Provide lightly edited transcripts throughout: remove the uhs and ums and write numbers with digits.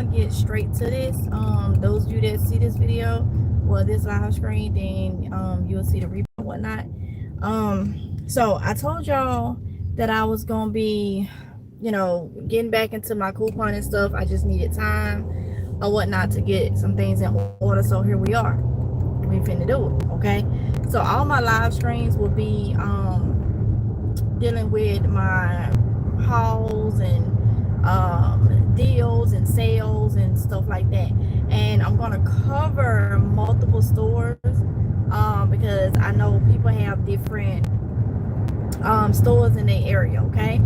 gonna get straight to this. Those of you that see this video, well, this live screen, then you'll see the replay and whatnot. So I told y'all that I was gonna be, getting back into my coupon and stuff. I just needed time or whatnot to get some things in order. So here we are. We finna do it, okay? So all my live streams will be dealing with my hauls and deals and sales and stuff like that. And I'm gonna cover multiple stores because I know people have different stores in their area, okay?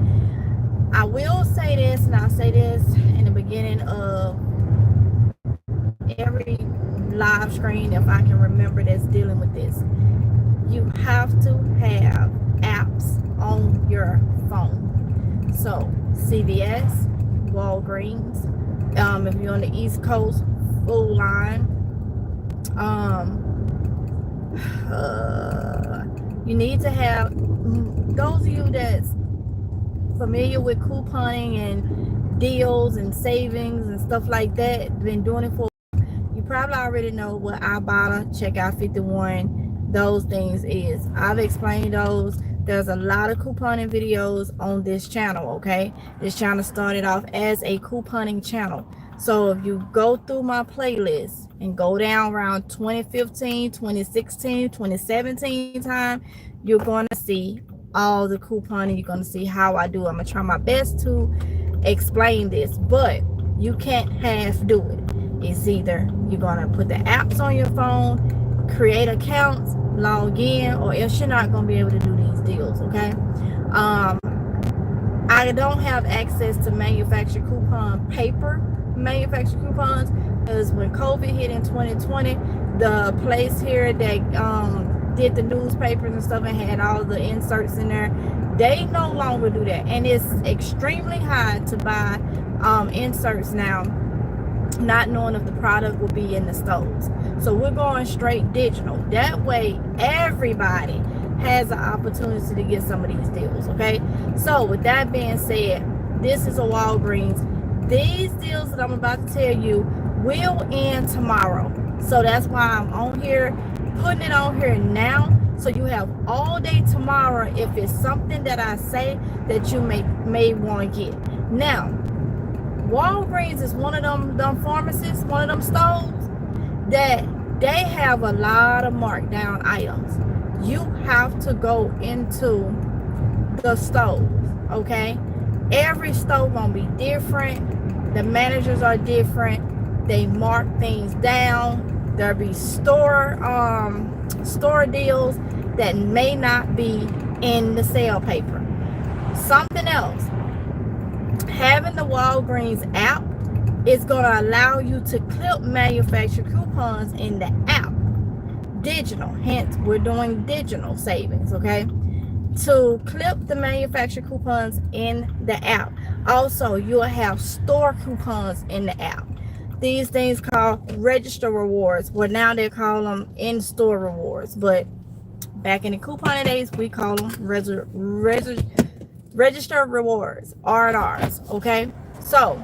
I will say this, and I'll say this in the beginning of every live screen if I can remember that's dealing with this. You have to have apps on your phone. So CVS, Walgreens, if you're on the East Coast, Food Line, you need to have, those of you that's familiar with couponing and deals and savings and stuff like that, been doing it for, you probably already know what Ibotta, Checkout 51, those things is. I've explained those. There's a lot of couponing videos on this channel, okay? This channel started off as a couponing channel. So if you go through my playlist and go down around 2015, 2016, 2017 time, you're going to see all the couponing. You're going to see how I do it. I'm going to try my best to explain this, but you can't half do it. It's either you're going to put the apps on your phone, create accounts, log in, or else you're not going to be able to do these deals, okay? I don't have access to manufactured coupon paper, manufactured coupons, because when COVID hit in 2020, the place here that did the newspapers and stuff and had all the inserts in there, they no longer do that, and it's extremely high to buy inserts now, not knowing if the product will be in the stores. So we're going straight digital. That way everybody has an opportunity to get some of these deals, okay? So with that being said, this is a Walgreens. These deals that I'm about to tell you will end tomorrow. So that's why I'm on here, putting it on here now, so you have all day tomorrow if it's something that I say that you may want to get. Now, Walgreens is one of them pharmacies, one of them stores that they have a lot of markdown items. You have to go into the stores, okay? Every store gonna be different. The managers are different. They mark things down. There'll be store deals that may not be in the sale paper. Something else, having the Walgreens app is going to allow you to clip manufactured coupons in the app, digital. Hence, we're doing digital savings, okay? To clip the manufactured coupons in the app. Also, you'll have store coupons in the app. These things called register rewards. Well, now they call them in-store rewards, but back in the couponing days, we call them register rewards, R&Rs, okay? So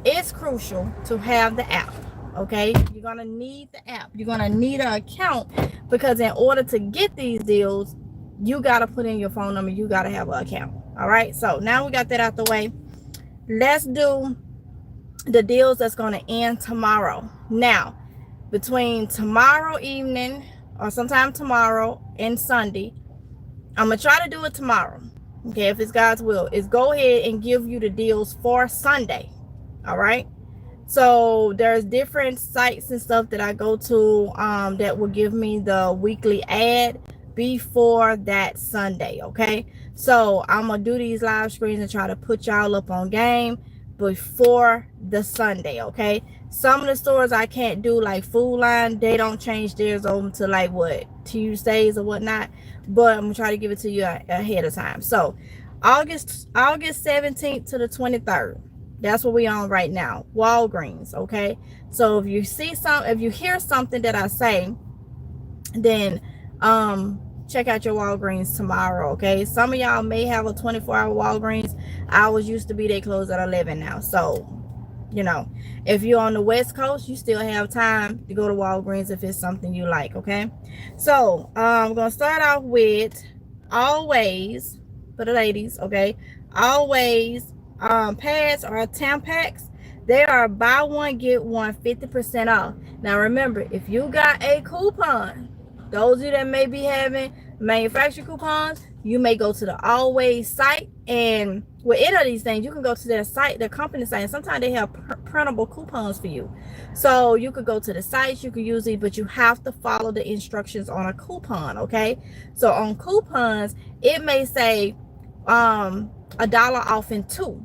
it's crucial to have the app, okay? You're gonna need the app. You're gonna need an account, because in order to get these deals, you gotta put in your phone number. You gotta have an account. All right, so now we got that out the way. Let's do the deals that's gonna end tomorrow. Now, between tomorrow evening or sometime tomorrow and Sunday, I'm gonna try to do it tomorrow, okay, if it's God's will, is go ahead and give you the deals for Sunday. All right, so there's different sites and stuff that I go to that will give me the weekly ad before that Sunday, okay? So I'm gonna do these live screens and try to put y'all up on game before the Sunday, okay? Some of the stores I can't do, like Food Line, they don't change theirs over to like what, Tuesdays or whatnot, but I'm gonna try to give it to you ahead of time. So August 17th to the 23rd, that's what we on right now, Walgreens, okay? So if you hear something that I say, then check out your Walgreens tomorrow, okay? Some of y'all may have a 24-hour Walgreens. Ours used to be, they close at 11 now. So You know, if you're on the West Coast, you still have time to go to Walgreens if it's something you like. Okay, so I'm gonna start off with always for the ladies. Okay, always pads or Tampax. They are buy one get one 50% off. Now remember, if you got a coupon, those of you that may be having manufacturer coupons, you may go to the always site, and with any of these things, you can go to their site, their company site, and sometimes they have printable coupons for you. So you could go to the sites, you could use these, but you have to follow the instructions on a coupon. Okay, so on coupons, it may say $1 off in 2.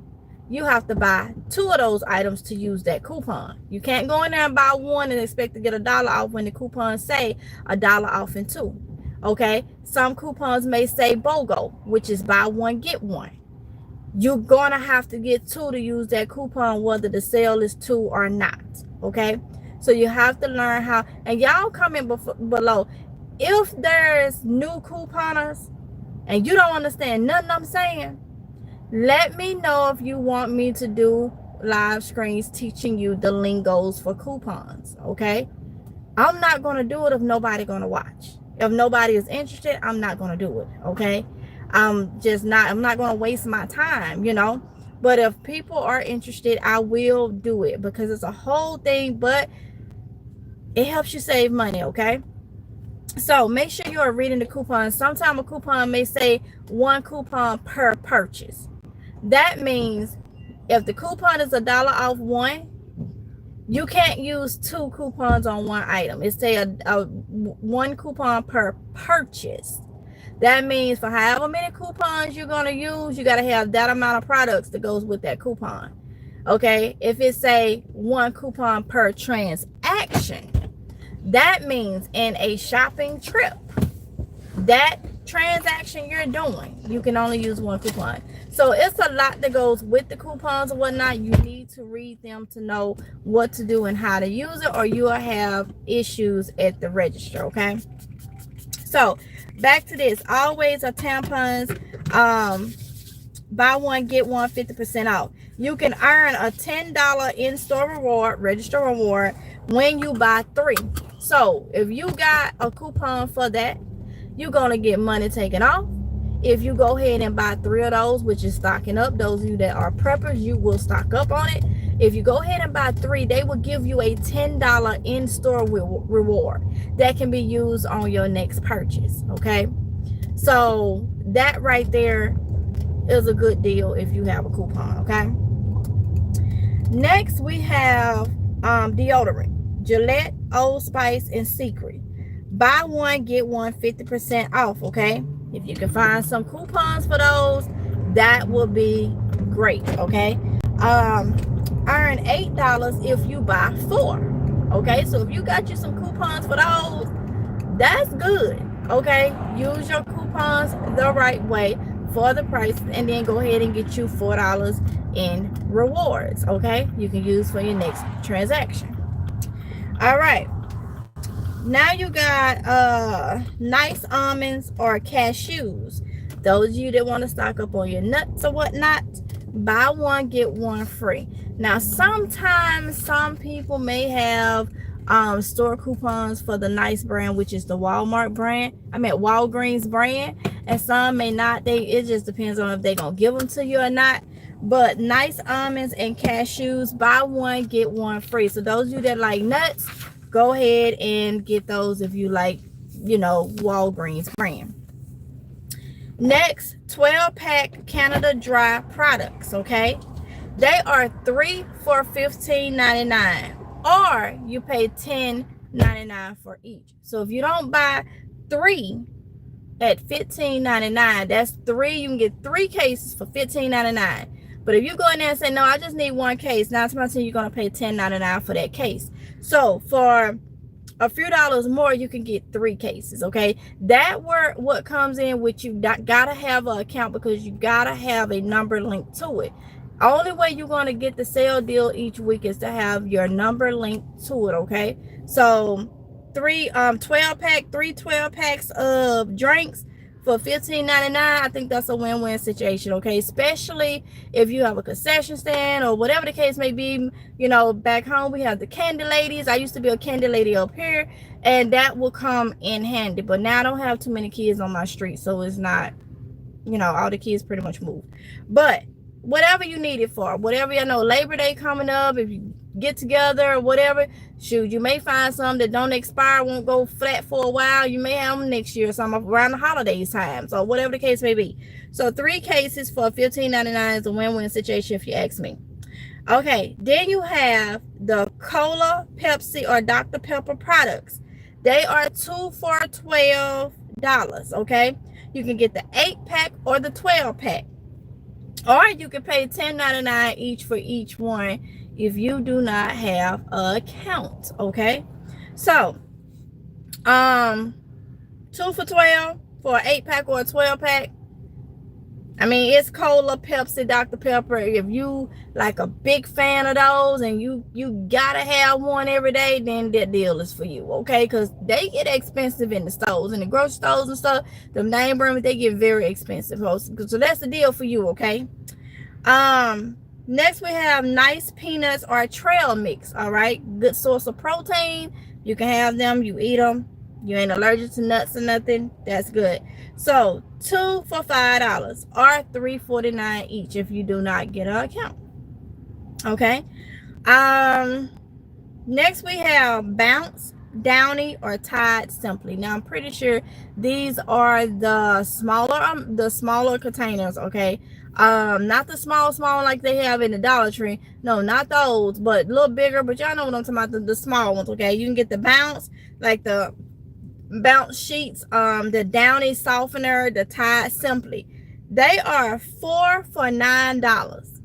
You have to buy 2 of those items to use that coupon. You can't go in there and buy 1 and expect to get $1 off when the coupons say $1 off in 2. Okay, some coupons may say BOGO, which is buy 1 get 1. You're gonna have to get 2 to use that coupon, whether the sale is 2 or not. Okay, so you have to learn how. And y'all comment below if there's new couponers and you don't understand nothing I'm saying. Let me know if you want me to do live screens teaching you the lingos for coupons. Okay, I'm not gonna do it if nobody gonna watch. If nobody is interested, I'm not gonna do it. Okay, I'm not gonna waste my time, you know. But if people are interested, I will do it because it's a whole thing, but it helps you save money. Okay, so make sure you are reading the coupon. Sometimes a coupon may say 1 coupon per purchase. That means if the coupon is $1 off 1, you can't use 2 coupons on 1 item. It say a 1 coupon per purchase. That means for however many coupons you're going to use, you got to have that amount of products that goes with that coupon. Okay, if it say 1 coupon per transaction, that means in a shopping trip, that transaction you're doing, you can only use 1 coupon. So it's a lot that goes with the coupons and whatnot. You need to read them to know what to do and how to use it, or you will have issues at the register. Okay, so back to this. Always a tampons, buy 1 get 1 50% off. You can earn a $10 in-store reward, register reward, when you buy 3. So if you got a coupon for that, you're gonna get money taken off. If you go ahead and buy 3 of those, which is stocking up, those of you that are preppers, you will stock up on it. If you go ahead and buy 3, they will give you a $10 in-store reward that can be used on your next purchase. Okay, so that right there is a good deal if you have a coupon. Okay, next we have deodorant, Gillette, Old Spice, and Secret. Buy 1 get 1 50% off. Okay, if you can find some coupons for those, that will be great. Okay, earn $8 if you buy 4. Okay, so if you got you some coupons for those, that's good. Okay, use your coupons the right way for the price, and then go ahead and get you $4 in rewards. Okay, you can use for your next transaction. All right, now you got nice almonds or cashews. Those of you that want to stock up on your nuts or whatnot, buy 1 get 1 free. Now sometimes some people may have store coupons for the nice brand, which is the Walgreens brand, and some may not. It just depends on if they're gonna give them to you or not. But nice almonds and cashews, buy 1 get 1 free. So those of you that like nuts, go ahead and get those if you like, you know, Walgreens brand. Next, 12-pack Canada Dry products. Okay, they are 3 for $15.99, or you pay $10.99 for each. So if you don't buy 3 at $15.99, that's 3. You can get 3 cases for $15.99. But if you go in there and say, no, I just need 1 case, now to my team, you're going to pay $10.99 for that case. So for a few dollars more, you can get 3 cases. Okay, that what comes in with you gotta have an account, because you gotta have a number linked to it. Only way you're going to get the sale deal each week is to have your number linked to it. Okay, so 3 12 packs of drinks for $15.99, I think that's a win-win situation, okay? Especially if you have a concession stand or whatever the case may be. You know, back home we have the candy ladies. I used to be a candy lady up here, and that will come in handy. But now I don't have too many kids on my street, so it's not, you know, all the kids pretty much moved. But whatever you need it for, whatever, you know, Labor Day coming up, if you get together or whatever, shoot, you may find some that don't expire, won't go flat for a while. You may have them next year or something around the holidays time, so whatever the case may be. So 3 cases for $15.99 is a win-win situation if you ask me. Okay, then you have the Cola, Pepsi, or Dr. Pepper products. They are 2 for $12, okay? You can get the 8-pack or the 12-pack. Or you can pay $10.99 each for each one if you do not have an account, okay? So, 2 for $12 for an 8-pack or a 12-pack. I mean, it's Cola, Pepsi, Dr. Pepper. If you like a big fan of those and you gotta have one every day, then that deal is for you, okay? Because they get expensive in the stores, in the grocery stores and stuff. The name brands, they get very expensive. So that's the deal for you, okay? Next we have Nice Peanuts or trail mix. All right, good source of protein. You can have them, you eat them, you ain't allergic to nuts or nothing. That's good. So 2 for $5 or $3.49 each if you do not get an account, okay? Next we have Bounce, Downy, or Tide Simply. Now I'm pretty sure these are the smaller containers, okay? Not the small like they have in the Dollar Tree. No, not those, but a little bigger. But y'all know what I'm talking about, the small ones, okay? You can get the Bounce, like the Bounce sheets, the Downy softener, the Tide Simply. They are 4 for $9.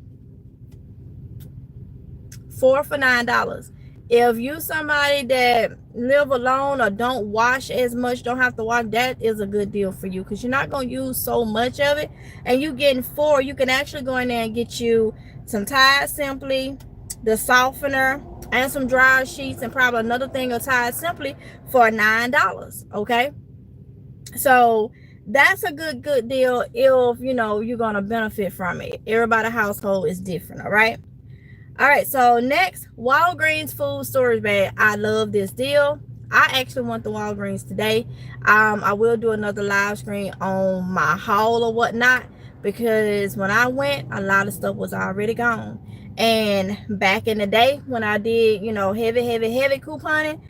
4 for $9. If you somebody that live alone or don't wash as much, don't have to wash, that is a good deal for you, because you're not going to use so much of it, and you getting 4. You can actually go in there and get you some Tide Simply, the softener, and some dry sheets, and probably another thing of Tide Simply for $9, okay? So that's a good deal if, you know, you're going to benefit from it. Everybody's household is different, all right? All right, so next, Walgreens food storage bag. I love this deal. I actually went to Walgreens today. I will do another live stream on my haul or whatnot, because when I went, a lot of stuff was already gone. And back in the day when I did, you know, heavy couponing,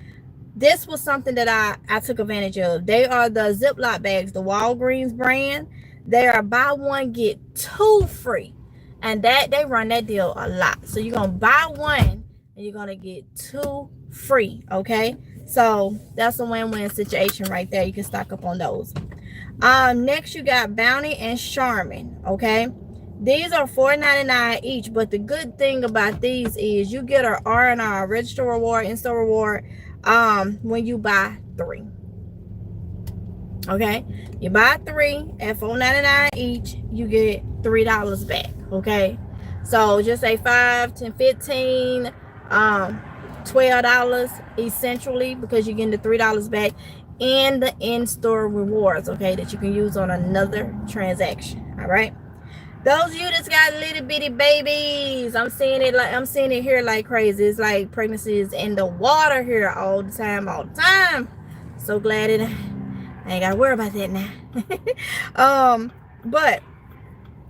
this was something that I took advantage of. They are the Ziploc bags, the Walgreens brand. They are buy one, get 2 free. And that they run that deal a lot. So you're gonna buy one and you're gonna get 2 free, okay? So that's a win-win situation right there. You can stock up on those. Next you got Bounty and Charmin, okay? These are $4.99 each, but the good thing about these is you get a R&R, register reward, in-store reward, when you buy 3. Okay, you buy 3 at $4.99 each, you get $3 back, okay? So just say 5, 10, 15, $12 essentially, because you're getting the $3 back and the in-store rewards, okay, that you can use on another transaction. All right, those of you that's got little bitty babies, I'm seeing it here like crazy. It's like pregnancy is in the water here all the time. So glad it I ain't gotta worry about that now. But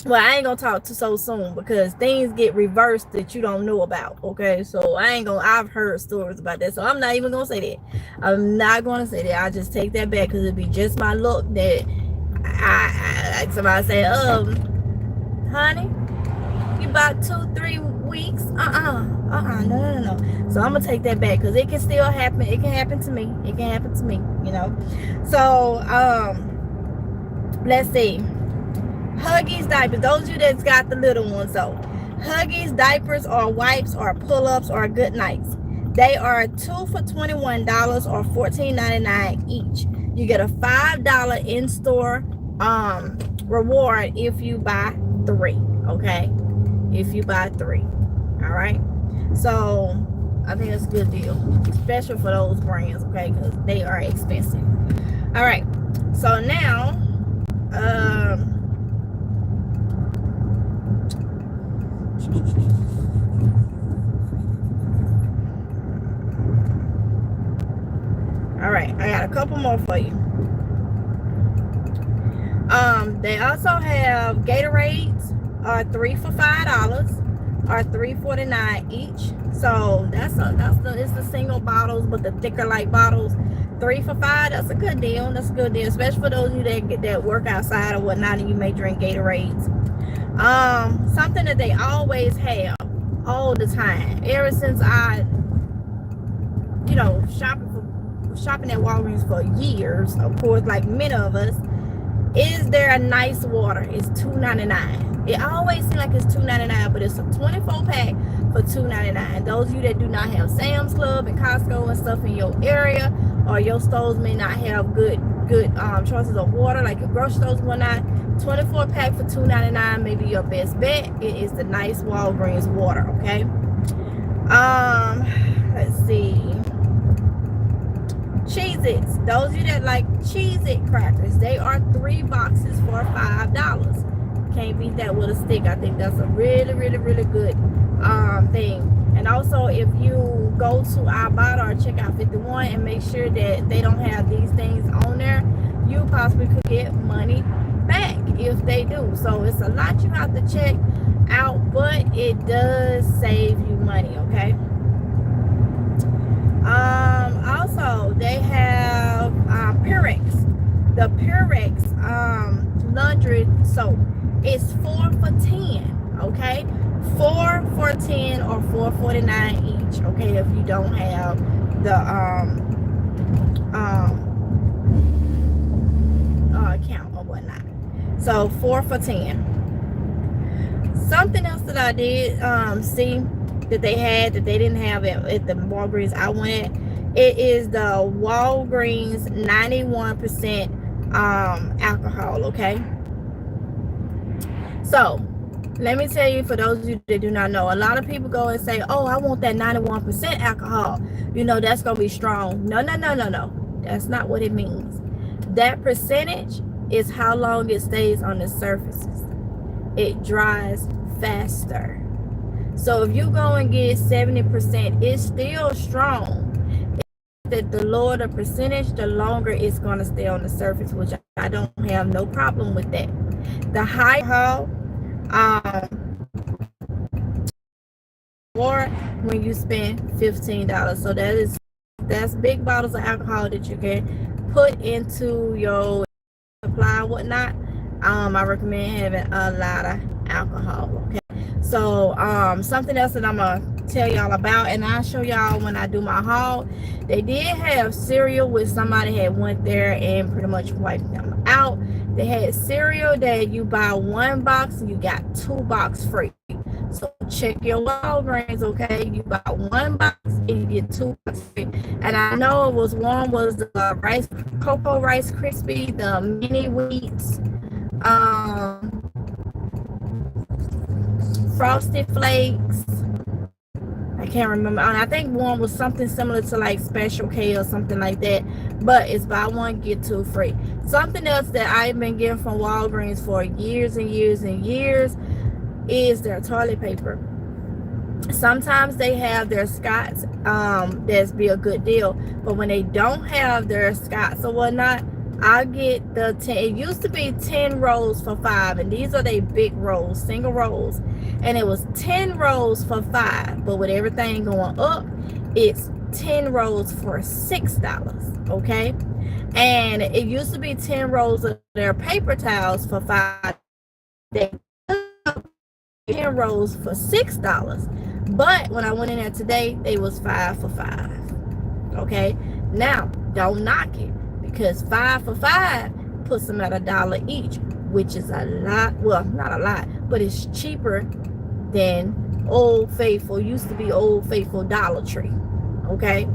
well, I ain't gonna talk to so soon, because things get reversed that you don't know about, okay? So I've heard stories about that, so I'm not even gonna say that. I'm not gonna say that. I just take that back, because it'd be just my luck that I somebody say, honey, you about 2-3 weeks? No. So I'm gonna take that back, because it can still happen. It can happen to me. You know. So let's see. Huggies diapers. Those of you that's got the little ones, though. Huggies diapers or wipes or pull-ups or good nights. They are 2 for $21 or $14.99 each. You get a $5 in-store reward if you buy 3. Okay, if you buy 3. All right. So I think it's a good deal, especially for those brands, okay, because they are expensive. All right. So now All right, I got a couple more for you. They also have Gatorades, are 3 for $5, are $3.49 each. So it's the single bottles, but the thicker like bottles, 3 for $5. That's a good deal. That's a good deal, especially for those of you that work outside or whatnot, and you may drink Gatorades. Something that they always have all the time, ever since I, shopping at Walgreens for years, of course, like many of us, is there a nice water. It's $2.99. It always seems like it's $2.99, but it's a 24 pack for $2.99. Those of you that do not have Sam's Club and Costco and stuff in your area, or your stores may not have good choices of water, like your grocery stores and whatnot, 24 pack for $2.99 may be your best bet. It is the nice Walgreens water. Okay. Let's see. Cheez-Its. Those of you that like Cheez-It crackers, they are 3 boxes for $5. Can't beat that with a stick. I think that's a really, really, really good thing. And also, if you go to Ibotta or check out 51 and make sure that they don't have these things on there, you possibly could get money back if they do. So it's a lot you have to check out, but it does save you money. Okay. Also, they have Purex. The Purex laundry soap is 4 for $10. Okay, 4 for $10 or $4.49 each. Okay, if you don't have the account or whatnot. So 4 for $10. Something else that I did see that they had that they didn't have at the Walgreens I went, it is the Walgreens 91% alcohol. Okay, so let me tell you, for those of you that do not know, a lot of people go and say, oh, I want that 91% alcohol, that's gonna be strong. No, that's not what it means. That percentage is how long it stays on the surfaces. It dries faster. So if you go and get 70%, it's still strong. That the lower the percentage, the longer it's going to stay on the surface, which I don't have no problem with that. The high alcohol, or when you spend $15. So that's big bottles of alcohol that you can put into your supply and whatnot. I recommend having a lot of alcohol. Okay. So something else that I'm gonna tell y'all about, and I'll show y'all when I do my haul. They did have cereal, which somebody had went there and pretty much wiped them out. They had cereal that you buy 1 box and you got 2 boxes free. So check your Walgreens. Okay, you buy 1 box and you get 2 boxes free. And I know one was the cocoa rice crispy, the mini wheats, Frosted Flakes. I can't remember. I think one was something similar to like Special K or something like that. But it's buy 1 get 2 free. Something else that I've been getting from Walgreens for years and years and years is their toilet paper. Sometimes they have their Scots. That's be a good deal. But when they don't have their Scots or whatnot, I get the 10. It used to be 10 rolls for $5, and these are they big rolls, single rolls, and it was 10 rolls for $5. But with everything going up, it's 10 rolls for $6. Okay, and it used to be 10 rolls of their paper towels for $5. They 10 rolls for $6. But when I went in there today, they was 5 for $5. Okay, now don't knock it, because 5 for $5 puts them at $1 each, which is a lot. Well, not a lot, but it's cheaper than Old Faithful. Used to be Old Faithful Dollar Tree. Okay,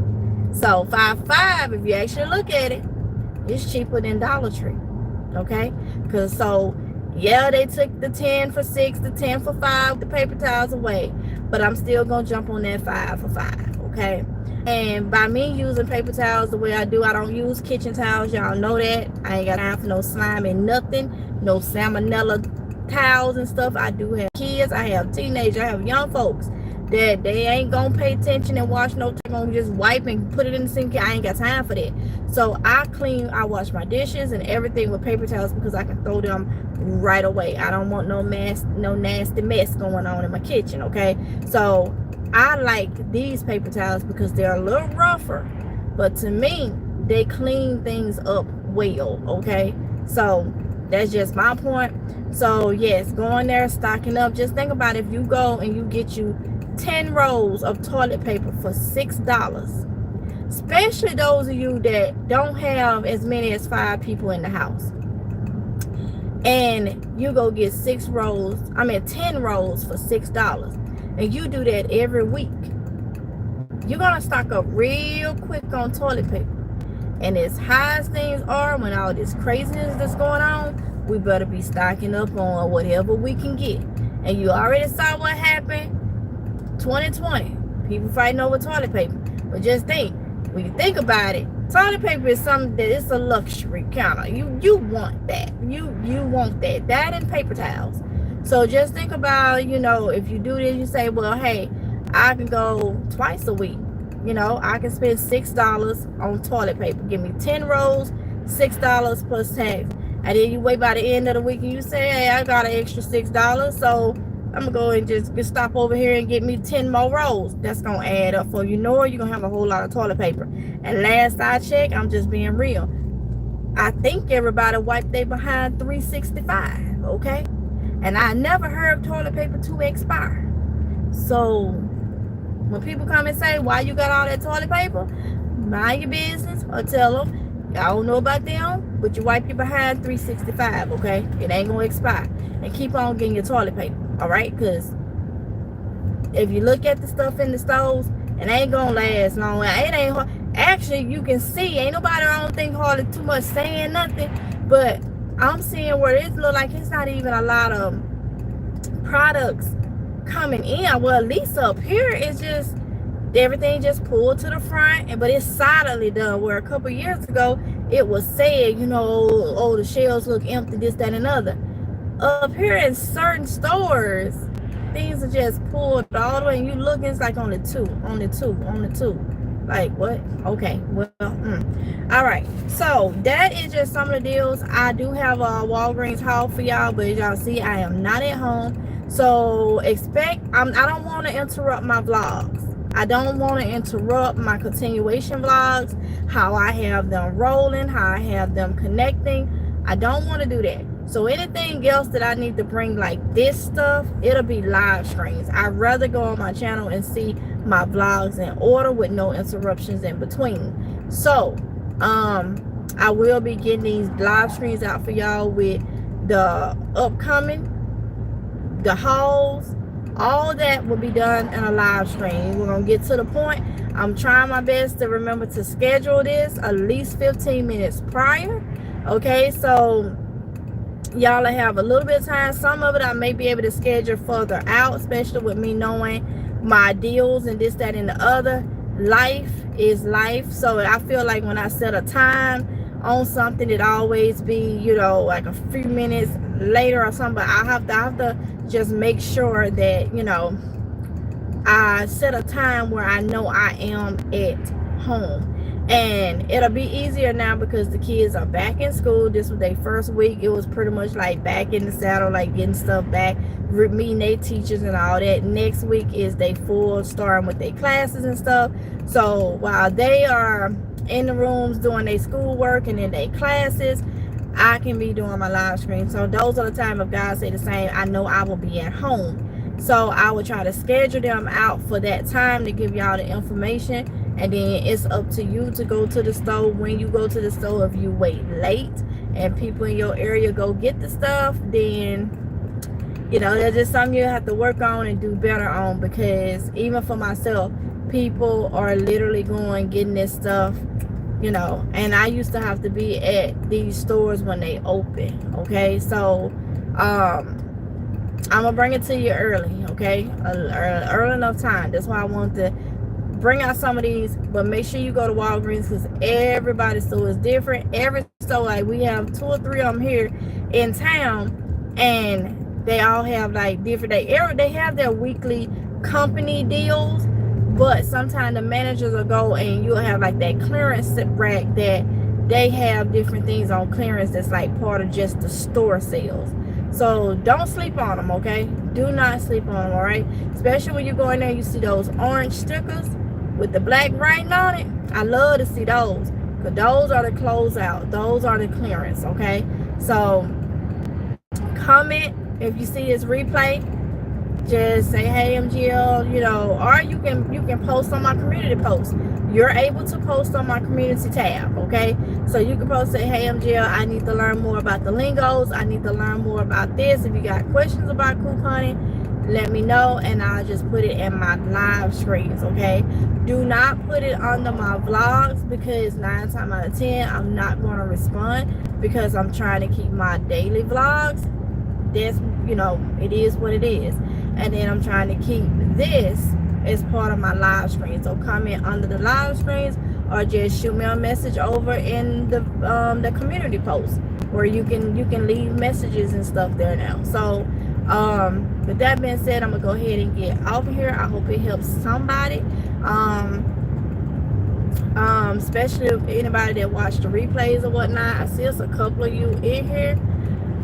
so 5 for $5, if you actually look at it, it's cheaper than Dollar Tree. Okay, because yeah, they took the 10 for $6, the 10 for $5, the paper towels away, but I'm still gonna jump on that 5 for $5. Okay. And by me using paper towels the way I do, I don't use kitchen towels. Y'all know that. I ain't got time for no slime and nothing. No salmonella towels and stuff. I do have kids. I have teenagers. I have young folks that they ain't gonna pay attention and wash no. They're gonna just wipe and put it in the sink. I ain't got time for that. So I wash my dishes and everything with paper towels because I can throw them right away. I don't want no nasty mess going on in my kitchen. Okay, so I like these paper towels because they're a little rougher, but to me they clean things up well. Okay, so that's just my point. So yes, going there, stocking up. Just think about if you go and you get you 10 rolls of toilet paper for $6, especially those of you that don't have as many as 5 people in the house, and you go get 10 rolls for $6, and you do that every week, you're gonna stock up real quick on toilet paper. And as high as things are, when all this craziness that's going on, we better be stocking up on whatever we can get. And you already saw what happened 2020, people fighting over toilet paper. But just think, when you think about it, toilet paper is something that it's a luxury counter. You want that. You want that and paper towels. So just think about, if you do this, you say, well, hey, I can go twice a week. I can spend $6 on toilet paper. Give me 10 rolls, $6 plus tax. And then you wait by the end of the week and you say, hey, I got an extra $6. So I'm going to go and just stop over here and get me 10 more rolls. That's going to add up. For you're going to have a whole lot of toilet paper. And last I checked, I'm just being real, I think everybody wiped their behind 365, okay? And I never heard of toilet paper to expire. So when people come and say, why you got all that toilet paper? Mind your business or tell them, I don't know about them, but you wipe your behind 365, okay? It ain't going to expire. And keep on getting your toilet paper, all right? Because if you look at the stuff in the stores, it ain't going to last long. It ain't hard. Actually, you can see, ain't nobody, I don't think, hardly too much saying nothing, but I'm seeing where it look like it's not even a lot of products coming in. Well, at least up here, it's just everything just pulled to the front, but it's solidly done. Where a couple years ago, it was said, oh, the shelves look empty, this, that, and other. Up here in certain stores, things are just pulled all the way, and you look, it's like on the two. Like, what? Okay, well, all right. So that is just some of the deals. I do have a Walgreens haul for y'all, but as y'all see, I am not at home. So I don't want to interrupt my vlogs. I don't want to interrupt my continuation vlogs, how I have them rolling, how I have them connecting. I don't want to do that. So anything else that I need to bring, like this stuff, it'll be live streams. I'd rather go on my channel and see my vlogs in order with no interruptions in between. So I will be getting these live streams out for y'all with the upcoming, the hauls, all that will be done in a live stream. We're gonna get to the point. I'm trying my best to remember to schedule this at least 15 minutes prior. Okay, so y'all have a little bit of time. Some of it I may be able to schedule further out, especially with me knowing my deals and this, that, and the other. Life is life. So I feel like when I set a time on something, it always be, like a few minutes later or something. But I have to just make sure that, I set a time where I know I am at home. And it'll be easier now because the kids are back in school. This was their first week. It was pretty much like back in the saddle, like getting stuff back, meeting their teachers and all that. Next week is they full starting with their classes and stuff. So while they are in the rooms doing their schoolwork and in their classes, I can be doing my live stream. So those are the time, if God say the same, I know I will be at home. So I will try to schedule them out for that time to give y'all the information. And then it's up to you to go to the store. When you go to the store, if you wait late and people in your area go get the stuff, then that's just something you have to work on and do better on. Because even for myself, people are literally going getting this stuff, and I used to have to be at these stores when they open. Okay, so I'm gonna bring it to you early, okay, early enough time. That's why I want to bring out some of these, but make sure you go to Walgreens because everybody's store is different. Every store, like we have 2 or 3 of them here in town, and they all have like different. They have their weekly company deals, but sometimes the managers will go and you'll have like that clearance rack that they have different things on clearance that's like part of just the store sales. So don't sleep on them, okay? Do not sleep on them, all right? Especially when you go in there, you see those orange stickers with the black writing on it. I love to see those because those are the closeout. Those are the clearance, okay? So comment if you see this replay. Just say, hey, MGL, you know, or you can post on my community post. You're able to post on my community tab, okay? So you can post, say, hey, MGL, I need to learn more about the lingos. I need to learn more about this. If you got questions about couponing, let me know, and I'll just put it in my live screens, okay? Do not put it under my vlogs because 9 times out of 10, I'm not going to respond because I'm trying to keep my daily vlogs. That's, you know, it is what it is. And then I'm trying to keep this as part of my live stream. So comment under the live streams or just shoot me a message over in the community post where you can leave messages and stuff there now. So with that being said, I'm gonna go ahead and get off of here. I hope it helps somebody. Especially if anybody that watched the replays or whatnot. I see it's a couple of you in here.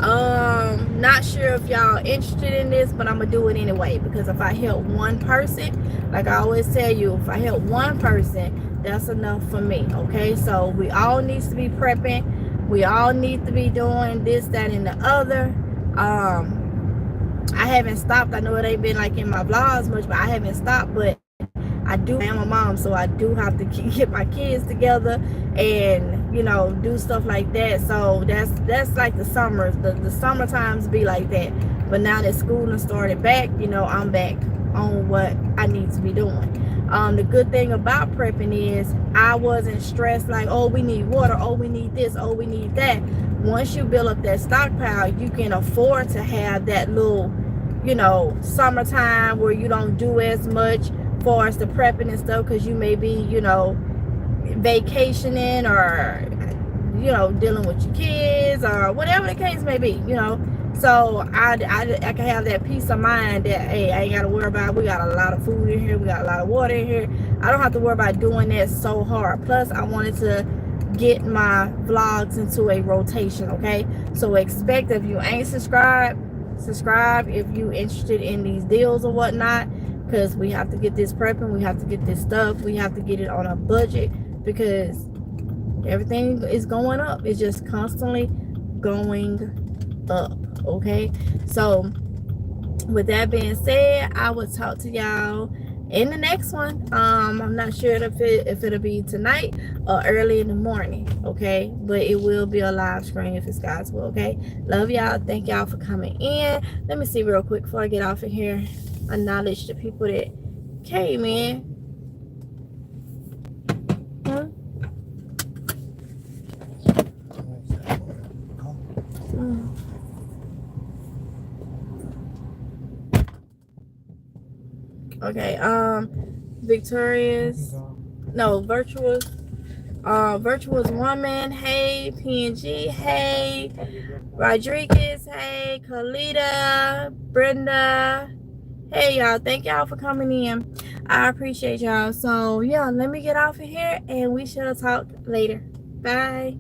Not sure if y'all interested in this, but I'm gonna do it anyway because if I help one person, like I always tell you, if I help one person, that's enough for me. Okay, so we all need to be prepping, we all need to be doing this, that, and the other. I haven't stopped. I know it ain't been like in my vlogs much, but I haven't stopped. But I am a mom, so I do have to get my kids together and, you know, do stuff like that. So that's like the summers. The summer times be like that. But now that school has started back, you know, I'm back on what I need to be doing. The good thing about prepping is I wasn't stressed like, oh, we need water, oh, we need this, oh, we need that. Once you build up that stockpile, you can afford to have that little, you know, summertime where you don't do as much far as the prepping and stuff because you may be, you know, vacationing or, you know, dealing with your kids or whatever the case may be, you know. So I can have that peace of mind that, hey, I ain't got to worry about, we got a lot of food in here, we got a lot of water in here. I don't have to worry about doing that so hard. Plus, I wanted to get my vlogs into a rotation, okay? So expect, if you ain't subscribed, subscribe if you interested in these deals or whatnot, because we have to get this prepping, we have to get this stuff, we have to get it on a budget because everything is going up. It's just constantly going up, okay? So with that being said, I will talk to y'all in the next one. I'm not sure if it'll be tonight or early in the morning, okay? But it will be a live stream if it's God's will, okay? Love y'all. Thank y'all for coming in. Let me see real quick before I get off of here. Acknowledge the people that came in. Okay, Virtuous Woman, hey, PNG, hey, Rodriguez, hey, Kalita, Brenda, hey, y'all, thank y'all for coming in. I appreciate y'all. So, yeah, let me get off of here, and we shall talk later. Bye.